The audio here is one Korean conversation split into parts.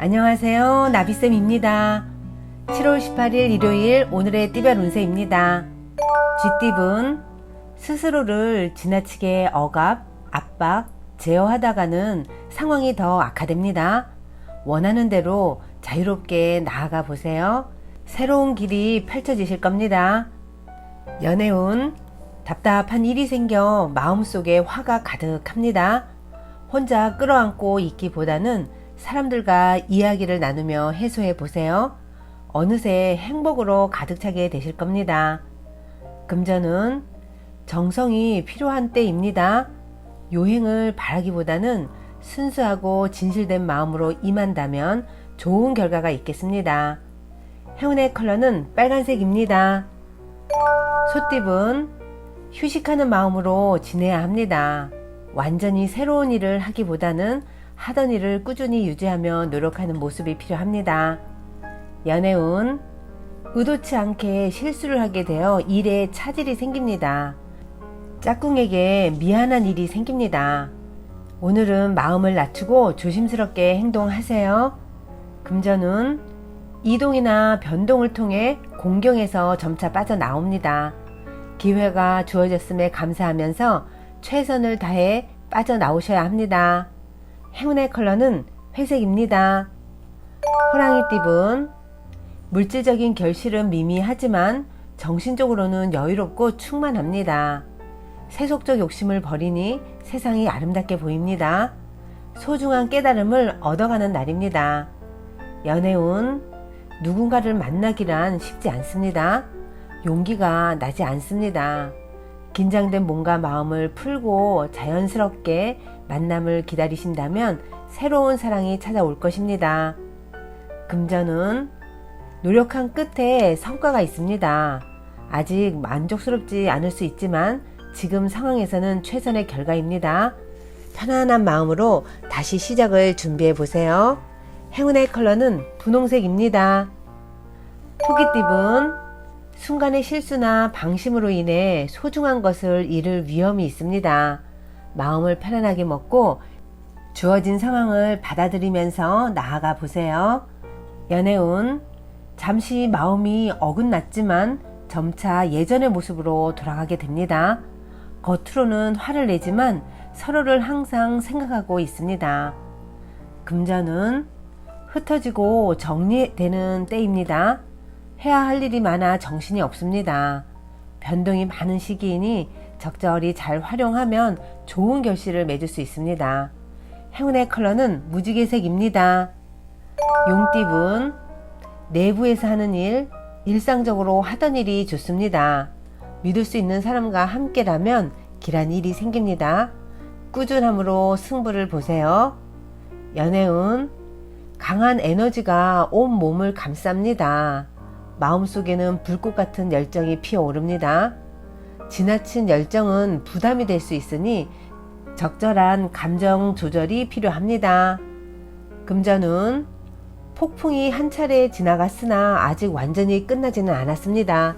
안녕하세요. 나비쌤입니다. 7월 18일 일요일 오늘의 띠별 운세입니다. 쥐띠분 스스로를 지나치게 억압, 압박, 제어하다가는 상황이 더 악화됩니다. 원하는 대로 자유롭게 나아가 보세요. 새로운 길이 펼쳐지실 겁니다. 연애운 답답한 일이 생겨 마음속에 화가 가득합니다. 혼자 끌어안고 있기보다는 사람들과 이야기를 나누며 해소해 보세요. 어느새 행복으로 가득 차게 되실 겁니다. 금전은 정성이 필요한 때입니다. 요행을 바라기보다는 순수하고 진실된 마음으로 임한다면 좋은 결과가 있겠습니다. 행운의 컬러는 빨간색입니다. 소띠분 휴식하는 마음으로 지내야 합니다. 완전히 새로운 일을 하기보다는 하던 일을 꾸준히 유지하며 노력하는 모습이 필요합니다. 연애운 의도치 않게 실수를 하게 되어 일에 차질이 생깁니다. 짝꿍에게 미안한 일이 생깁니다. 오늘은 마음을 낮추고 조심스럽게 행동하세요. 금전운 이동이나 변동을 통해 공경에서 점차 빠져나옵니다. 기회가 주어졌음에 감사하면서 최선을 다해 빠져나오셔야 합니다. 행운의 컬러는 회색입니다. 호랑이띠분 물질적인 결실은 미미하지만 정신적으로는 여유롭고 충만합니다. 세속적 욕심을 버리니 세상이 아름답게 보입니다. 소중한 깨달음을 얻어가는 날입니다. 연애운 누군가를 만나기란 쉽지 않습니다. 용기가 나지 않습니다. 긴장된 몸과 마음을 풀고 자연스럽게 만남을 기다리신다면 새로운 사랑이 찾아올 것입니다. 금전은 노력한 끝에 성과가 있습니다. 아직 만족스럽지 않을 수 있지만 지금 상황에서는 최선의 결과입니다. 편안한 마음으로 다시 시작을 준비해 보세요. 행운의 컬러는 분홍색입니다. 토끼띠분 순간의 실수나 방심으로 인해 소중한 것을 잃을 위험이 있습니다. 마음을 편안하게 먹고 주어진 상황을 받아들이면서 나아가 보세요. 연애운 잠시 마음이 어긋났지만 점차 예전의 모습으로 돌아가게 됩니다. 겉으로는 화를 내지만 서로를 항상 생각하고 있습니다. 금전은 흩어지고 정리되는 때입니다. 해야 할 일이 많아 정신이 없습니다. 변동이 많은 시기이니 적절히 잘 활용하면 좋은 결실을 맺을 수 있습니다. 행운의 컬러는 무지개색입니다. 용띠분 내부에서 하는 일, 일상적으로 하던 일이 좋습니다. 믿을 수 있는 사람과 함께라면 길한 일이 생깁니다. 꾸준함으로 승부를 보세요. 연애운 강한 에너지가 온 몸을 감쌉니다. 마음속에는 불꽃 같은 열정이 피어오릅니다. 지나친 열정은 부담이 될 수 있으니 적절한 감정 조절이 필요합니다. 금전운 폭풍이 한 차례 지나갔으나 아직 완전히 끝나지는 않았습니다.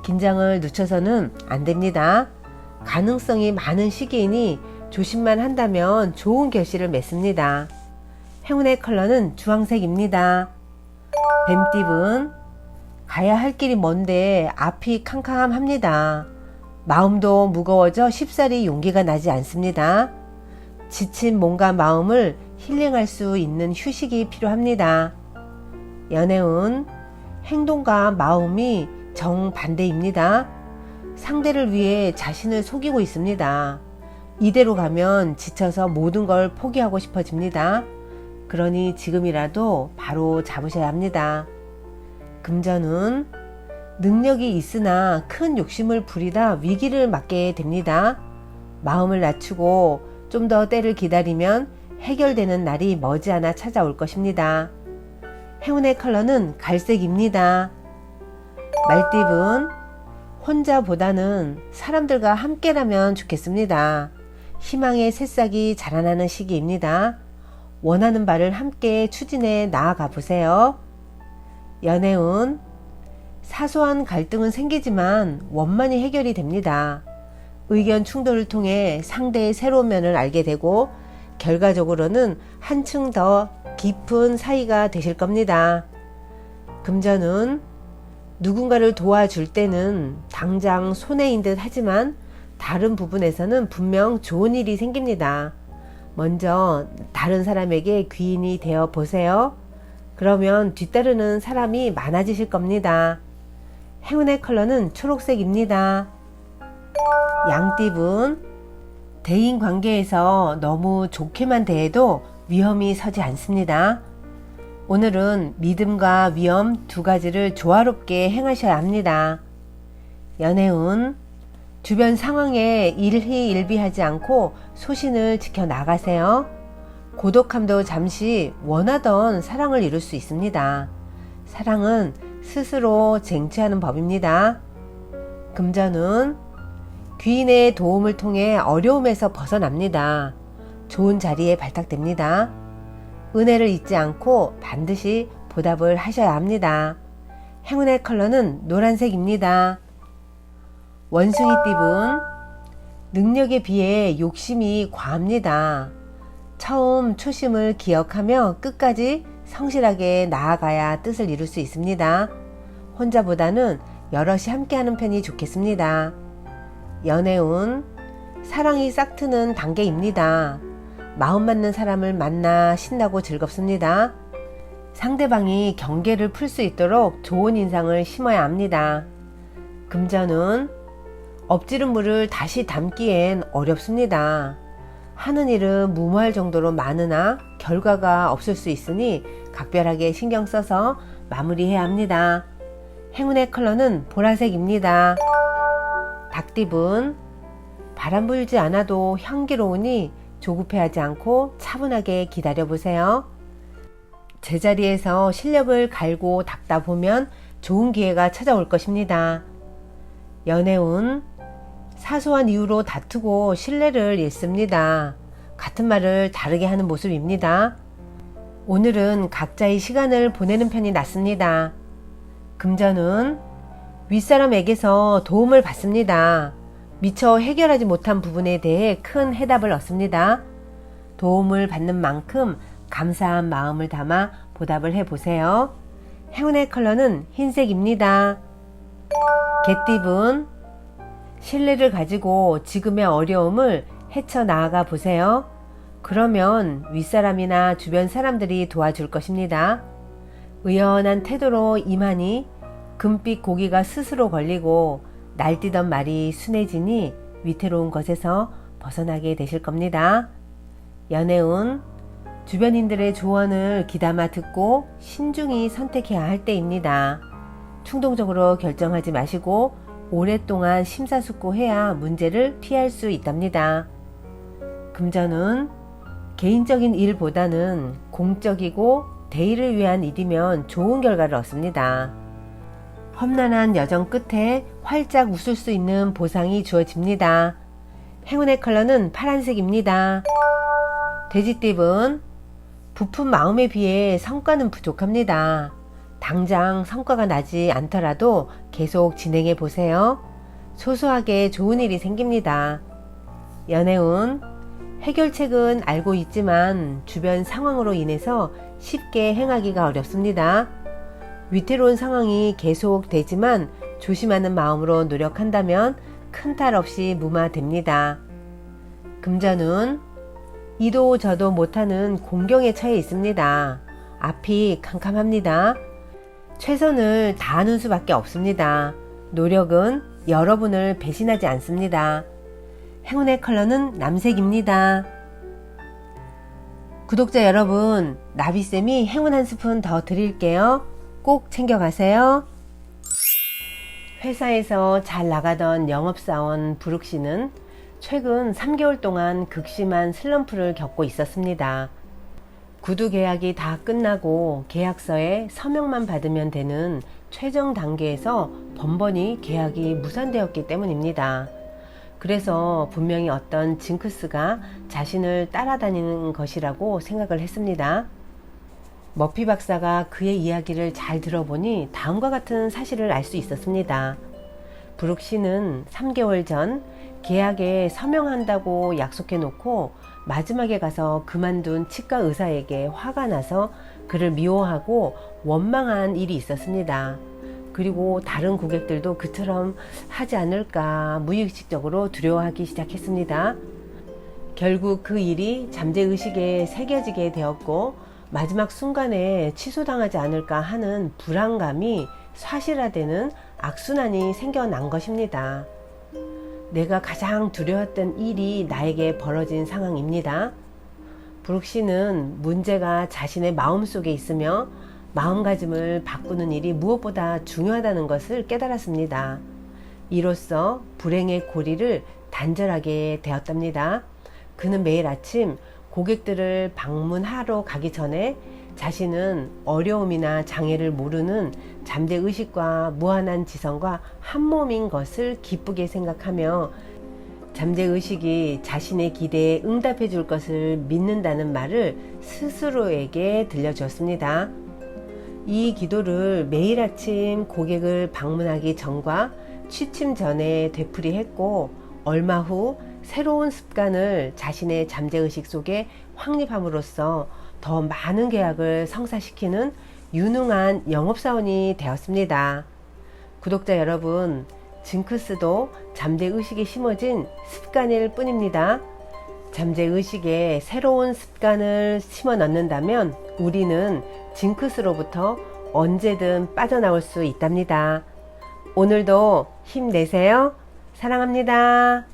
긴장을 늦춰서는 안 됩니다. 가능성이 많은 시기이니 조심만 한다면 좋은 결실을 맺습니다. 행운의 컬러는 주황색입니다. 뱀띠분 가야 할 길이 먼데 앞이 캄캄합니다. 마음도 무거워져 쉽사리 용기가 나지 않습니다. 지친 몸과 마음을 힐링할 수 있는 휴식이 필요합니다. 연애운 행동과 마음이 정반대입니다. 상대를 위해 자신을 속이고 있습니다. 이대로 가면 지쳐서 모든 걸 포기하고 싶어집니다. 그러니 지금이라도 바로 잡으셔야 합니다. 금전은 능력이 있으나 큰 욕심을 부리다 위기를 맞게 됩니다. 마음을 낮추고 좀 더 때를 기다리면 해결되는 날이 머지않아 찾아올 것입니다. 행운의 컬러는 갈색입니다. 말띠분 혼자보다는 사람들과 함께라면 좋겠습니다. 희망의 새싹이 자라나는 시기입니다. 원하는 바를 함께 추진해 나아가 보세요. 연애운 사소한 갈등은 생기지만 원만히 해결이 됩니다. 의견 충돌을 통해 상대의 새로운 면을 알게 되고 결과적으로는 한층 더 깊은 사이가 되실 겁니다. 금전운, 누군가를 도와줄 때는 당장 손해인 듯 하지만 다른 부분에서는 분명 좋은 일이 생깁니다. 먼저 다른 사람에게 귀인이 되어 보세요. 그러면 뒤따르는 사람이 많아지실 겁니다. 행운의 컬러는 초록색입니다. 양띠분, 대인 관계에서 너무 좋게만 대해도 위험이 서지 않습니다. 오늘은 믿음과 위험 두 가지를 조화롭게 행하셔야 합니다. 연애운, 주변 상황에 일희일비하지 않고 소신을 지켜 나가세요. 고독함도 잠시 원하던 사랑을 이룰 수 있습니다. 사랑은 스스로 쟁취하는 법입니다. 금전운, 귀인의 도움을 통해 어려움에서 벗어납니다. 좋은 자리에 발탁됩니다. 은혜를 잊지 않고 반드시 보답을 하셔야 합니다. 행운의 컬러는 노란색입니다. 원숭이띠분, 능력에 비해 욕심이 과합니다. 처음 초심을 기억하며 끝까지 성실하게 나아가야 뜻을 이룰 수 있습니다. 혼자보다는 여럿이 함께하는 편이 좋겠습니다. 연애운, 사랑이 싹트는 단계입니다. 마음 맞는 사람을 만나 신나고 즐겁습니다. 상대방이 경계를 풀 수 있도록 좋은 인상을 심어야 합니다. 금전운, 엎지른 물을 다시 담기엔 어렵습니다. 하는 일은 무모할 정도로 많으나 결과가 없을 수 있으니 각별하게 신경 써서 마무리해야 합니다. 행운의 컬러는 보라색입니다. 닭띠분, 바람 불지 않아도 향기로우니 조급해하지 않고 차분하게 기다려보세요. 제자리에서 실력을 갈고 닦다 보면 좋은 기회가 찾아올 것입니다. 연애운, 사소한 이유로 다투고 신뢰를 잃습니다. 같은 말을 다르게 하는 모습입니다. 오늘은 각자의 시간을 보내는 편이 낫습니다. 금전운, 윗사람에게서 도움을 받습니다. 미처 해결하지 못한 부분에 대해 큰 해답을 얻습니다. 도움을 받는 만큼 감사한 마음을 담아 보답을 해보세요. 행운의 컬러는 흰색입니다. 개띠분, 신뢰를 가지고 지금의 어려움을 헤쳐나가 보세요. 그러면 윗사람이나 주변 사람들이 도와줄 것입니다. 의연한 태도로 임하니 금빛 고기가 스스로 걸리고 날뛰던 말이 순해지니 위태로운 것에서 벗어나게 되실 겁니다. 연애운, 주변인들의 조언을 귀담아 듣고 신중히 선택해야 할 때입니다. 충동적으로 결정하지 마시고 오랫동안 심사숙고해야 문제를 피할 수 있답니다. 금전운, 개인적인 일보다는 공적이고 대의를 위한 일이면 좋은 결과를 얻습니다. 험난한 여정 끝에 활짝 웃을 수 있는 보상이 주어집니다. 행운의 컬러는 파란색입니다. 돼지띠분, 부푼 마음에 비해 성과는 부족합니다. 당장 성과가 나지 않더라도 계속 진행해 보세요. 소소하게 좋은 일이 생깁니다. 연애운, 해결책은 알고 있지만 주변 상황으로 인해서 쉽게 행하기가 어렵습니다. 위태로운 상황이 계속되지만 조심하는 마음으로 노력한다면 큰 탈 없이 무마됩니다. 금전운, 이도 저도 못하는 공경에 처해 있습니다. 앞이 캄캄합니다. 최선을 다하는 수밖에 없습니다. 노력은 여러분을 배신하지 않습니다. 행운의 컬러는 남색입니다. 구독자 여러분, 나비쌤이 행운 한 스푼 더 드릴게요. 꼭 챙겨가세요. 회사에서 잘 나가던 영업사원 부룩씨는 최근 3개월 동안 극심한 슬럼프를 겪고 있었습니다. 구두 계약이 다 끝나고 계약서에 서명만 받으면 되는 최종 단계에서 번번이 계약이 무산되었기 때문입니다. 그래서 분명히 어떤 징크스가 자신을 따라다니는 것이라고 생각을 했습니다. 머피 박사가 그의 이야기를 잘 들어보니 다음과 같은 사실을 알 수 있었습니다. 브룩 씨는 3개월 전 계약에 서명한다고 약속해 놓고 마지막에 가서 그만둔 치과 의사에게 화가 나서 그를 미워하고 원망한 일이 있었습니다. 그리고 다른 고객들도 그처럼 하지 않을까 무의식적으로 두려워하기 시작했습니다. 결국 그 일이 잠재의식에 새겨지게 되었고 마지막 순간에 취소당하지 않을까 하는 불안감이 사실화되는 악순환이 생겨난 것입니다. 내가 가장 두려웠던 일이 나에게 벌어진 상황입니다. 브룩 씨는 문제가 자신의 마음속에 있으며 마음가짐을 바꾸는 일이 무엇보다 중요하다는 것을 깨달았습니다. 이로써 불행의 고리를 단절하게 되었답니다. 그는 매일 아침 고객들을 방문하러 가기 전에 자신은 어려움이나 장애를 모르는 잠재의식과 무한한 지성과 한몸인 것을 기쁘게 생각하며 잠재의식이 자신의 기대에 응답해 줄 것을 믿는다는 말을 스스로에게 들려주었습니다. 이 기도를 매일 아침 고객을 방문하기 전과 취침 전에 되풀이했고 얼마 후 새로운 습관을 자신의 잠재의식 속에 확립함으로써 더 많은 계약을 성사시키는 유능한 영업사원이 되었습니다. 구독자 여러분, 징크스도 잠재의식이 심어진 습관일 뿐입니다. 잠재의식에 새로운 습관을 심어 넣는다면 우리는 징크스로부터 언제든 빠져나올 수 있답니다. 오늘도 힘내세요. 사랑합니다.